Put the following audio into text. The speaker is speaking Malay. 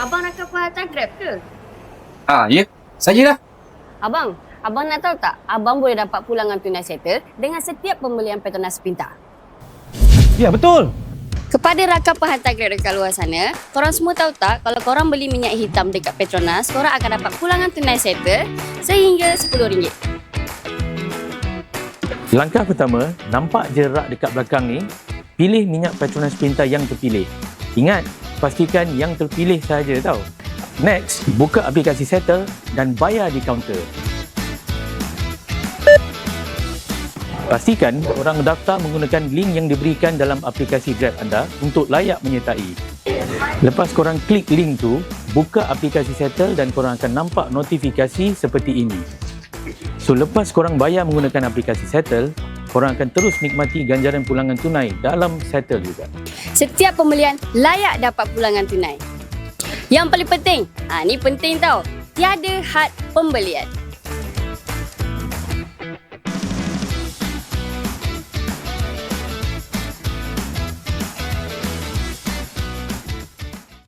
Abang nak hantar Grab ke? Ya. Sajalah. Abang nak tahu tak? Abang boleh dapat pulangan tunai settle dengan setiap pembelian Petronas Pintar. Ya, betul. Kepada rakan penghantar Grab dekat luar sana, korang semua tahu tak kalau korang beli minyak hitam dekat Petronas, korang akan dapat pulangan tunai settle sehingga RM10. Langkah pertama, nampak je rak dekat belakang ni, pilih minyak Petronas Pintar yang terpilih. Ingat, pastikan yang terpilih sahaja tau. Next, buka aplikasi Settle dan bayar di kaunter. Pastikan korang daftar menggunakan link yang diberikan dalam aplikasi Grab anda untuk layak menyertai. Lepas korang klik link tu, buka aplikasi Settle dan korang akan nampak notifikasi seperti ini. So, lepas korang bayar menggunakan aplikasi Settle, korang akan terus nikmati ganjaran pulangan tunai dalam Settle juga. Setiap pembelian layak dapat pulangan tunai. Yang paling penting, ni penting tau, tiada had pembelian.